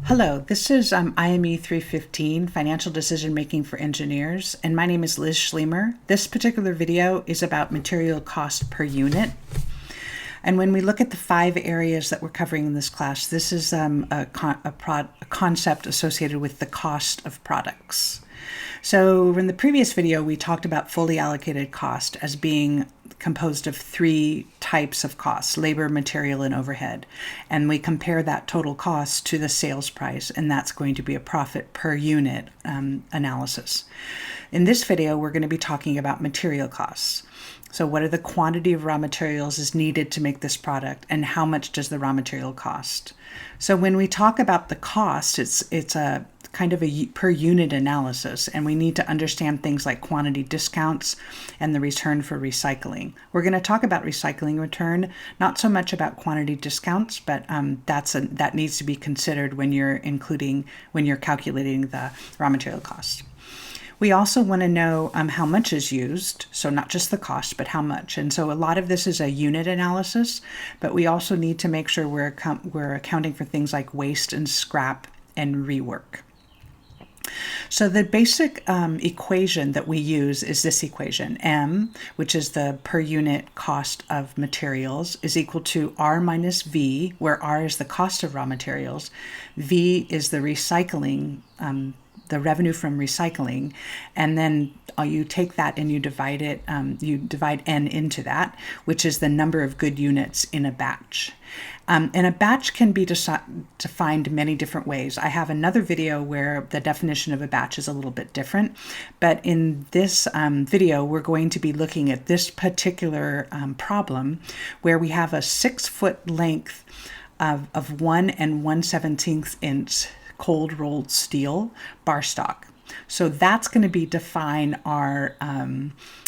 Hello, this is IME 315, Financial Decision Making for Engineers, and my name is Liz Schlemer. This particular video is about material cost per unit. And when we look at the 5 areas that we're covering in this class, this is a concept associated with the cost of products. So in the previous video, we talked about fully allocated cost as being composed of 3 types of costs: labor, material, and overhead. And we compare that total cost to the sales price, and that's going to be a profit per unit analysis. In this video, we're going to be talking about material costs. So what are the quantity of raw materials is needed to make this product, and how much does the raw material cost? So when we talk about the cost, it's a kind of a per unit analysis, and we need to understand things like quantity discounts and the return for recycling. We're going to talk about recycling return, not so much about quantity discounts, but that needs to be considered when you're calculating the raw material cost. We also want to know how much is used, so not just the cost, but how much. And so a lot of this is a unit analysis, but we also need to make sure we're accounting for things like waste and scrap and rework. So the basic equation that we use is this equation. M, which is the per unit cost of materials, is equal to R minus V, where R is the cost of raw materials. V is the recycling, the revenue from recycling, and then you take that and you divide it, you divide N into that, which is the number of good units in a batch. And a batch can be defined many different ways. I have another video where the definition of a batch is a little bit different, but in this video, we're going to be looking at this particular problem where we have a 6-foot length of 1 1/17 inch cold rolled steel bar stock. So that's going to be define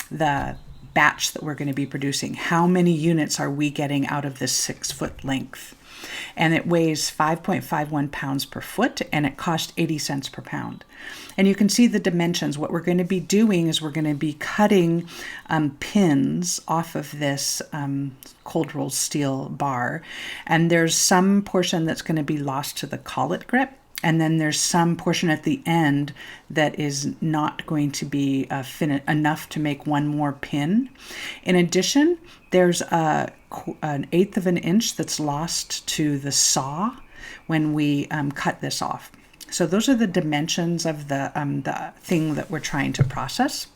the batch that we're going to be producing. How many units are we getting out of this 6-foot length? And it weighs 5.51 pounds per foot, and it costs 80 cents per pound. And you can see the dimensions. What we're going to be doing is we're going to be cutting pins off of this cold rolled steel bar. And there's some portion that's going to be lost to the collet grip. And then there's some portion at the end that is not going to be enough to make one more pin. In addition, there's an 1/8 of an inch that's lost to the saw when we cut this off. So those are the dimensions of the thing that we're trying to process.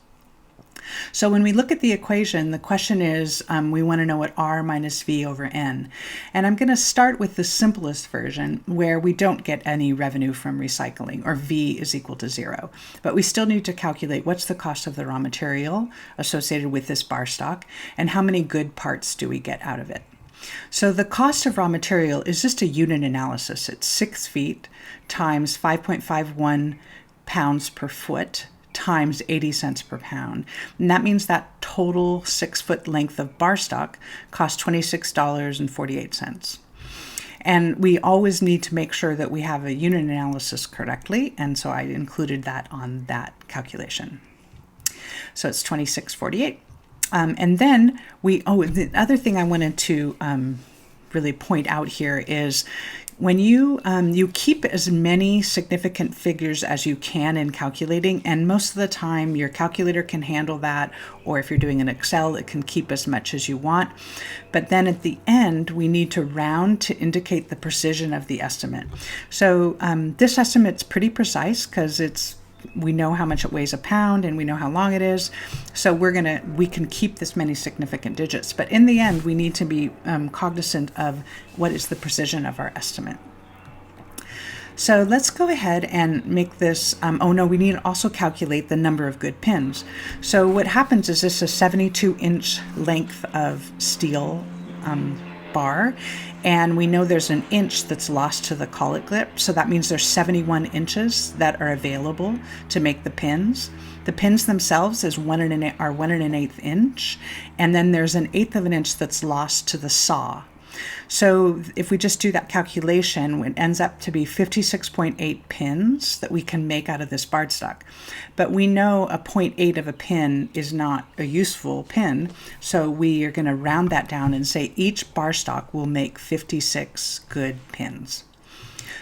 So when we look at the equation, the question is, we want to know what R minus V over N. And I'm going to start with the simplest version where we don't get any revenue from recycling, or V is equal to 0. But we still need to calculate what's the cost of the raw material associated with this bar stock, and how many good parts do we get out of it. So the cost of raw material is just a unit analysis. It's 6 feet times 5.51 pounds per foot times 80 cents per pound. And that means that total 6-foot length of bar stock costs $26.48. And we always need to make sure that we have a unit analysis correctly, and so I included that on that calculation. So it's $26.48. And then the other thing I wanted to really point out here is when you keep as many significant figures as you can in calculating, and most of the time your calculator can handle that, or if you're doing an Excel, it can keep as much as you want. But then at the end, we need to round to indicate the precision of the estimate. So this estimate's pretty precise because we know how much it weighs a pound and we know how long it is. So we can keep this many significant digits. But in the end, we need to be cognizant of what is the precision of our estimate. So let's go ahead and make this, we need to also calculate the number of good pins. So what happens is this is a 72-inch length of steel bar, and we know there's an inch that's lost to the collet grip, so that means there's 71 inches that are available to make the pins. The pins themselves are 1 1/8 inch, and then there's an 1/8 of an inch that's lost to the saw. So if we just do that calculation, it ends up to be 56.8 pins that we can make out of this bar stock. But we know a 0.8 of a pin is not a useful pin, so we are going to round that down and say each bar stock will make 56 good pins.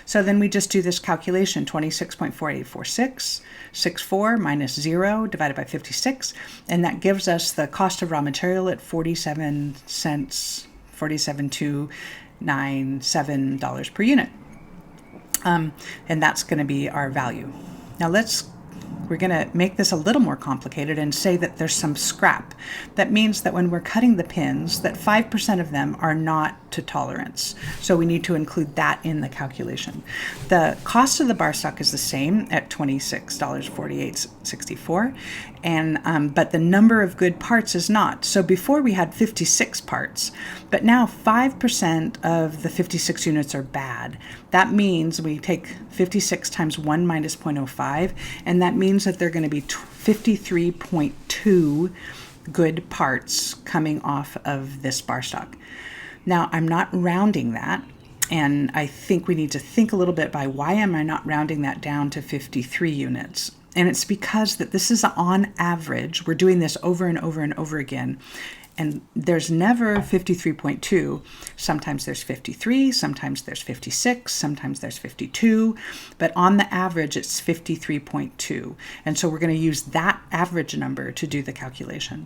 So then we just do this calculation, 26.4846, minus 0 divided by 56, and that gives us the cost of raw material at 47 cents, $47.297 per unit. And that's going to be our value. Now we're going to make this a little more complicated and say that there's some scrap. That means that when we're cutting the pins, that 5% of them are not to tolerance. So we need to include that in the calculation. The cost of the bar stock is the same at $26.4864, but the number of good parts is not. So before we had 56 parts, but now 5% of the 56 units are bad. That means we take 56 times 1 minus 0.05, and that means that they're going to be 53.2 good parts coming off of this bar stock. Now, I'm not rounding that, and I think we need to think a little bit by why am I not rounding that down to 53 units? And it's because that this is on average. We're doing this over and over and over again. And there's never 53.2. Sometimes there's 53, sometimes there's 56, sometimes there's 52, but on the average it's 53.2. And so we're going to use that average number to do the calculation.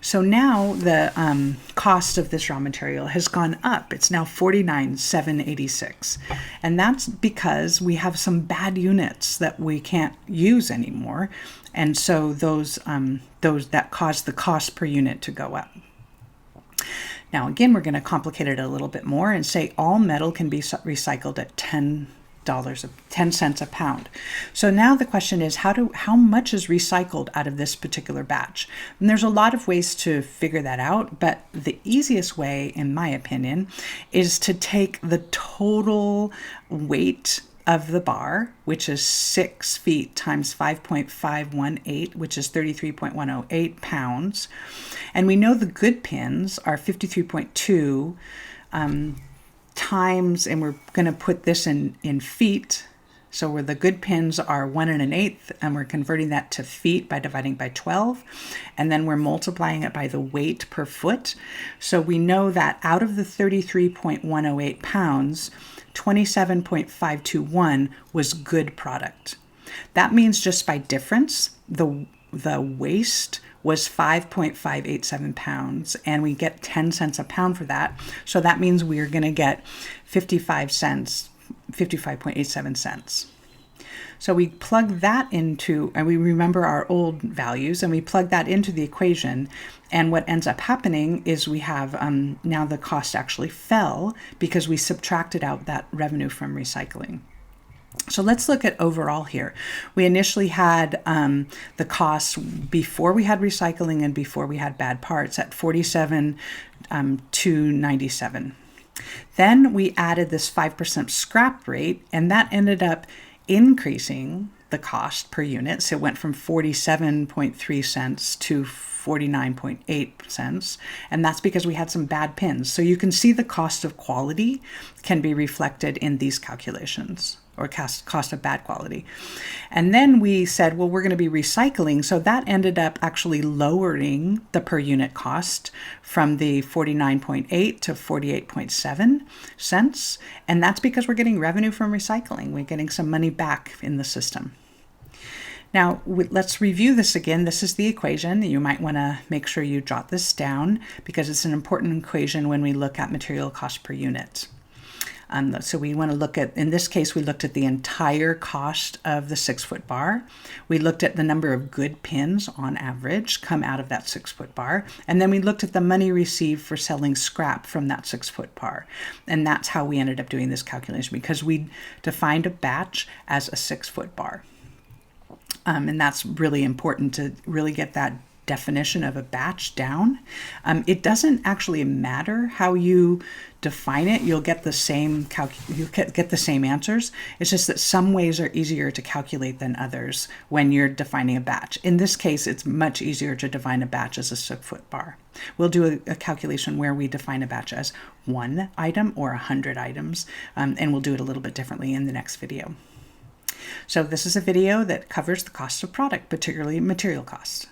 So now the cost of this raw material has gone up. It's now $49,786. And that's because we have some bad units that we can't use anymore. And so those that cause the cost per unit to go up. Now, again, we're going to complicate it a little bit more and say all metal can be recycled at $10 cents a pound. So now the question is, how much is recycled out of this particular batch? And there's a lot of ways to figure that out, but the easiest way, in my opinion, is to take the total weight of the bar, which is 6 feet times 5.518, which is 33.108 pounds. And we know the good pins are 53.2 times, and we're going to put this in feet. So where the good pins are 1 1/8, and we're converting that to feet by dividing by 12. And then we're multiplying it by the weight per foot. So we know that out of the 33.108 pounds, 27.521 was good product. That means just by difference, the waste was 5.587 pounds, and we get 10 cents a pound for that. So that means we're going to get 55.87 cents. So we plug that into, and we remember our old values, and we plug that into the equation. And what ends up happening is we have now the cost actually fell because we subtracted out that revenue from recycling. So let's look at overall here. We initially had the cost before we had recycling and before we had bad parts at $47,297. Then we added this 5% scrap rate, and that ended up increasing the cost per unit. So it went from 47.3 cents to 49.8 cents. And that's because we had some bad pins. So you can see the cost of quality can be reflected in these calculations, or cost of bad quality. And then we said, well, we're going to be recycling. So that ended up actually lowering the per unit cost from the 49.8 to 48.7 cents. And that's because we're getting revenue from recycling. We're getting some money back in the system. Now, let's review this again. This is the equation. You might want to make sure you jot this down because it's an important equation when we look at material cost per unit. So we want to look at, in this case, we looked at the entire cost of the 6-foot bar. We looked at the number of good pins on average come out of that 6-foot bar. And then we looked at the money received for selling scrap from that 6-foot bar. And that's how we ended up doing this calculation, because we defined a batch as a 6-foot bar. And that's really important to really get that definition of a batch down. It doesn't actually matter how you define it. You'll get the same get the same answers. It's just that some ways are easier to calculate than others when you're defining a batch. In this case, it's much easier to define a batch as a 6-foot bar. We'll do a calculation where we define a batch as 1 item or 100 items, and we'll do it a little bit differently in the next video. So this is a video that covers the cost of product, particularly material costs.